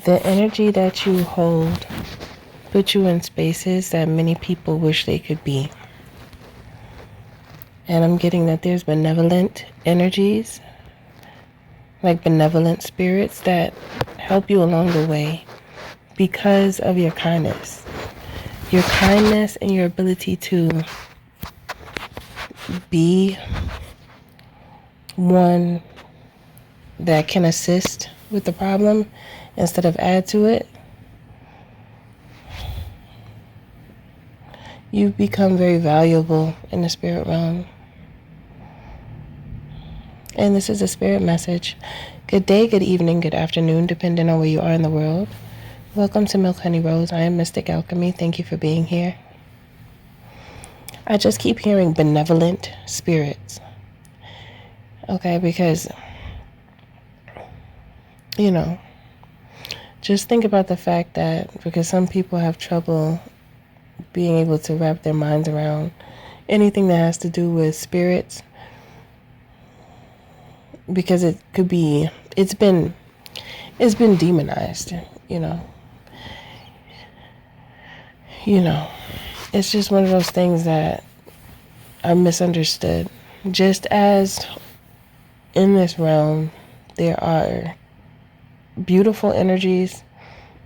The energy that you hold puts you in spaces that many people wish they could be. And I'm getting that there's benevolent energies, like benevolent spirits that help you along the way because of your kindness. Your kindness and your ability to be one that can assist with the problem instead of add to it. You've become very valuable in the spirit realm. And this is a spirit message. Good day, good evening, good afternoon, depending on where you are in the world. Welcome to Milk Honey Rose. I am Mystic Alchemy. Thank you for being here. I just keep hearing benevolent spirits. Okay, because, just think about the fact that because some people have trouble being able to wrap their minds around anything that has to do with spirits, because it could be, it's been demonized, it's just one of those things that are misunderstood. Just as in this realm there are beautiful energies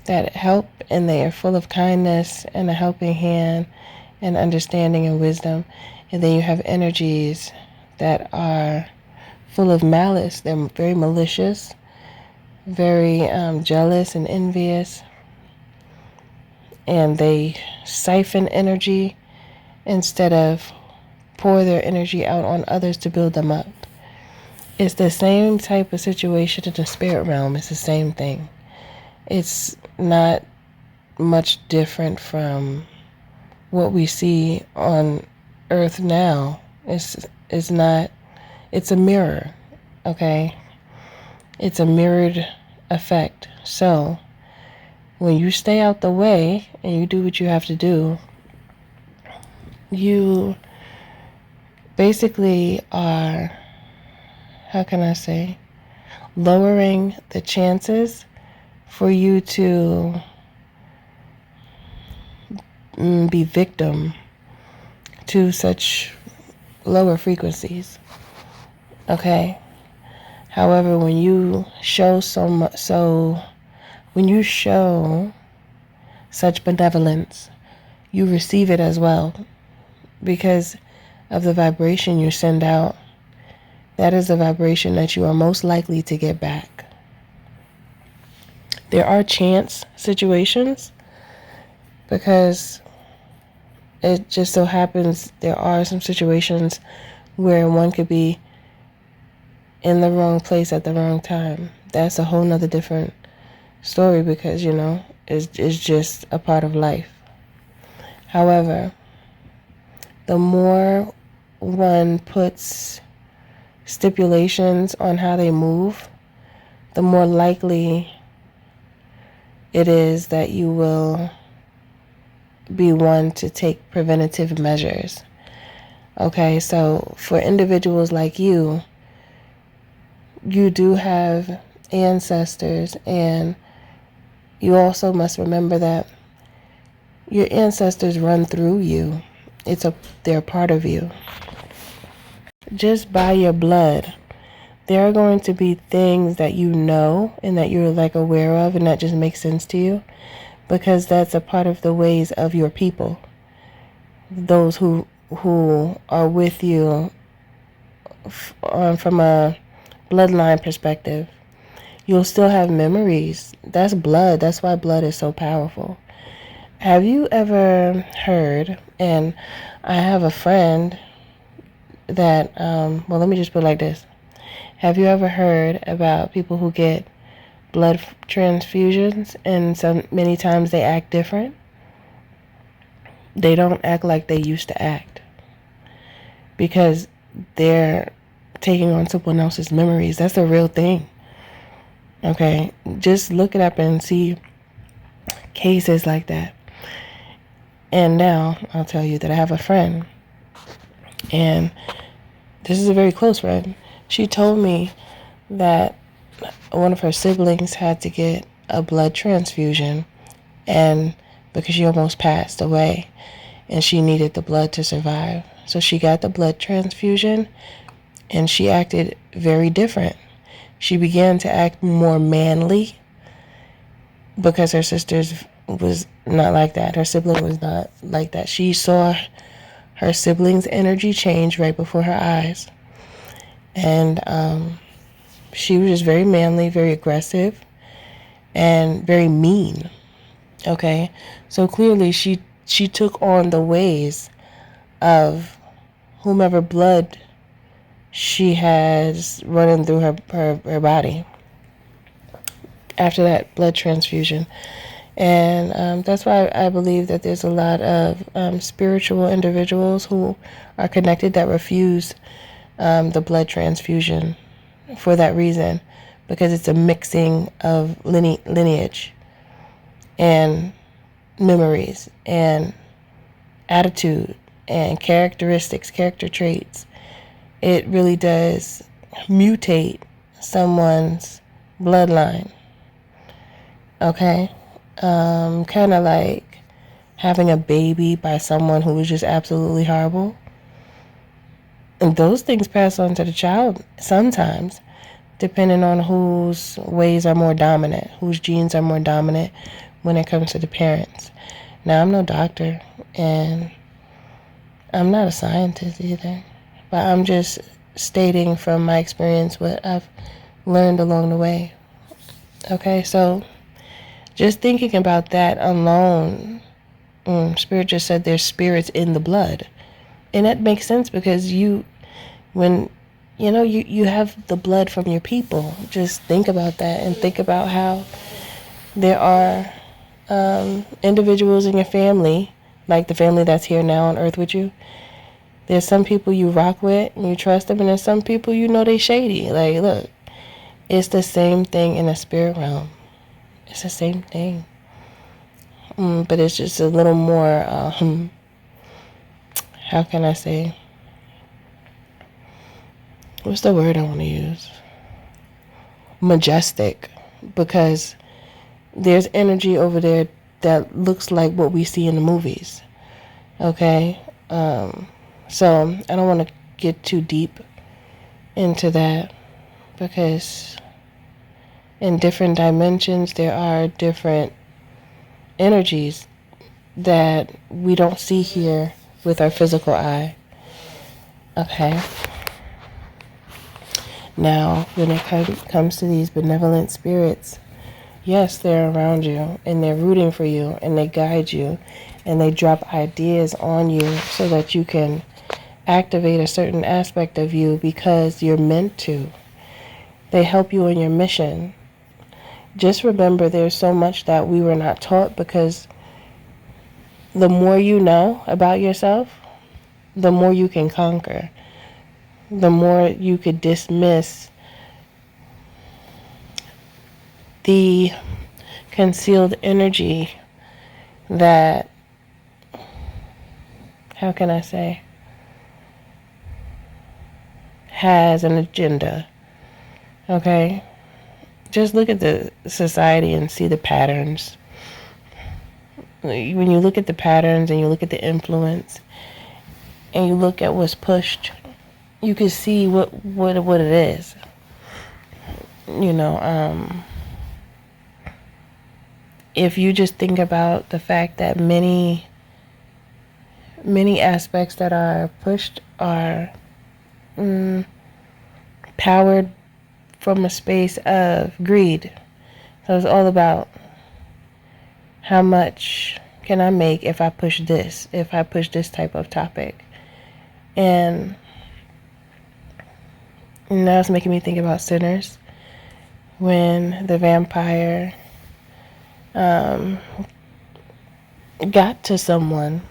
that help, and they are full of kindness and a helping hand and understanding and wisdom. And then you have energies that are full of malice. They're very malicious, very jealous and envious. And they siphon energy instead of pour their energy out on others to build them up. It's the same type of situation in the spirit realm. It's the same thing. It's not much different from what we see on earth now. It's not, it's a mirror, okay? It's a mirrored effect. So when you stay out the way and you do what you have to do, you basically are, how can I say, lowering the chances for you to be victim to such lower frequencies. Okay? However, when you show when you show such benevolence, you receive it as well because of the vibration you send out. That is the vibration that you are most likely to get back. There are chance situations because it just so happens there are some situations where one could be in the wrong place at the wrong time. That's a whole nother different story because, it's just a part of life. However, the more one puts stipulations on how they move, the more likely it is that you will be one to take preventative measures. Okay, so for individuals like you do have ancestors, and you also must remember that your ancestors run through you. They're part of you. Just by your blood, there are going to be things that you know and that you're aware of and that just makes sense to you because that's a part of the ways of your people. Those who are with you from a bloodline perspective. You'll still have memories. That's blood. That's why blood is so powerful. Have you ever heard, and I have a friend that, let me just put it like this. Have you ever heard about people who get blood transfusions and many times they act different? They don't act like they used to act because they're taking on someone else's memories. That's a real thing. Okay, just look it up and see cases like that. And now I'll tell you that I have a friend, and this is a very close friend. She told me that one of her siblings had to get a blood transfusion, and because she almost passed away and she needed the blood to survive. So she got the blood transfusion and she acted very different. She began to act more manly because her sister's was not like that. Her sibling was not like that. She saw her sibling's energy change right before her eyes. And she was just very manly, very aggressive, and very mean. Okay? So clearly she took on the ways of whomever blood she has running through her body after that blood transfusion. And that's why I believe that there's a lot of spiritual individuals who are connected that refuse the blood transfusion for that reason, because it's a mixing of lineage and memories and attitude and characteristics, character traits. It really does mutate someone's bloodline. Okay? Kind of like having a baby by someone who was just absolutely horrible. And those things pass on to the child sometimes, depending on whose ways are more dominant, whose genes are more dominant when it comes to the parents. Now, I'm no doctor, and I'm not a scientist either, but I'm just stating from my experience what I've learned along the way. Okay, so just thinking about that alone, Spirit just said there's spirits in the blood. And that makes sense because you have the blood from your people. Just think about that and think about how there are individuals in your family, like the family that's here now on earth with you. There's some people you rock with and you trust them, and there's some people you know they shady. Like, look, it's the same thing in the spirit realm. It's the same thing. But it's just a little more, how can I say? What's the word I want to use? Majestic. Because there's energy over there that looks like what we see in the movies. Okay? So I don't want to get too deep into that, because in different dimensions there are different energies that we don't see here with our physical eye. Okay? Now, when it comes to these benevolent spirits, yes, they're around you and they're rooting for you and they guide you and they drop ideas on you so that you can activate a certain aspect of you because you're meant to. They help you in your mission. Just remember, there's so much that we were not taught, because the more you know about yourself, the more you can conquer. The more you could dismiss the concealed energy that, how can I say, has an agenda. Okay? Just look at the society and see the patterns. When you look at the patterns and you look at the influence and you look at what's pushed, you can see what it is. If you just think about the fact that many aspects that are pushed are powered from a space of greed. So it's all about how much can I make if I push this type of topic. And now it's making me think about Sinners, when the vampire got to someone.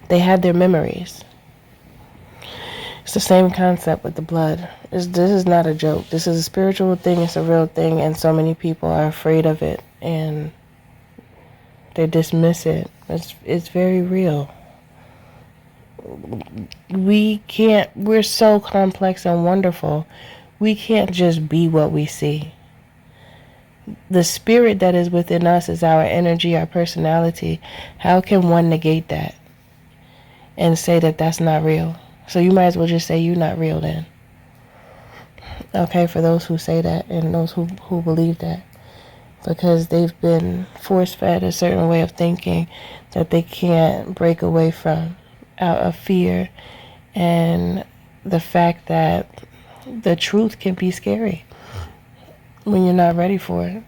They had their memories. It's the same concept with the blood. This is not a joke. This is a spiritual thing. It's a real thing, and so many people are afraid of it and they dismiss it. It's very real. We're so complex and wonderful. We can't just be what we see. The spirit that is within us is our energy, our personality. How can one negate that and say that that's not real? So you might as well just say you're not real then. Okay, for those who say that and those who believe that. Because they've been force-fed a certain way of thinking that they can't break away from, out of fear and the fact that the truth can be scary when you're not ready for it.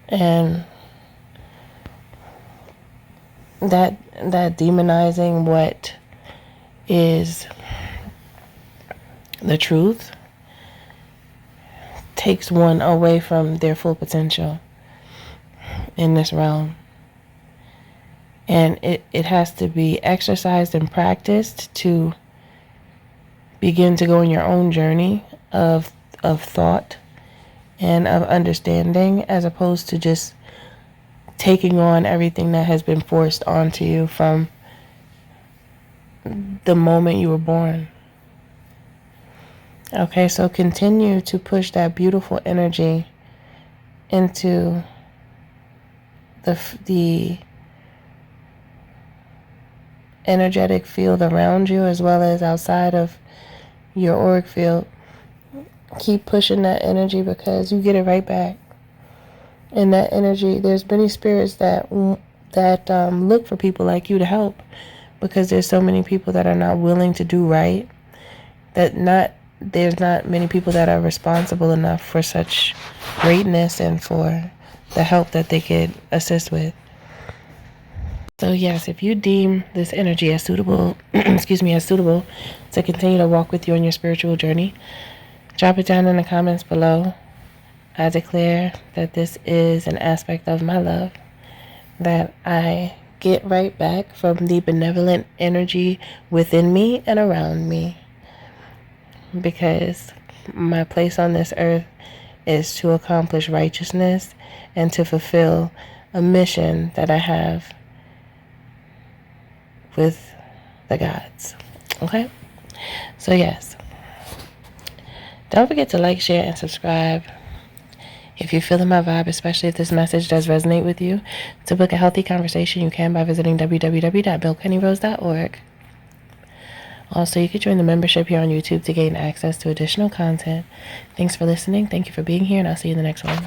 And that demonizing what is the truth takes one away from their full potential in this realm. And it has to be exercised and practiced to begin to go on your own journey of thought and of understanding, as opposed to just taking on everything that has been forced onto you from the moment you were born. Okay, so continue to push that beautiful energy into the energetic field around you, as well as outside of your auric field. Keep pushing that energy, because you get it right back. And that energy, there's many spirits that look for people like you to help, because there's so many people that are not willing to do right, there's not many people that are responsible enough for such greatness and for the help that they could assist with. So yes, if you deem this energy as suitable, as suitable to continue to walk with you on your spiritual journey, drop it down in the comments below. I declare that this is an aspect of my love that I get right back from the benevolent energy within me and around me. Because my place on this earth is to accomplish righteousness and to fulfill a mission that I have with the gods. Okay? So yes. Don't forget to like, share, and subscribe. If you're feeling my vibe, especially if this message does resonate with you, to book a healthy conversation, you can by visiting www.billkennyrose.org. Also, you can join the membership here on YouTube to gain access to additional content. Thanks for listening. Thank you for being here, and I'll see you in the next one.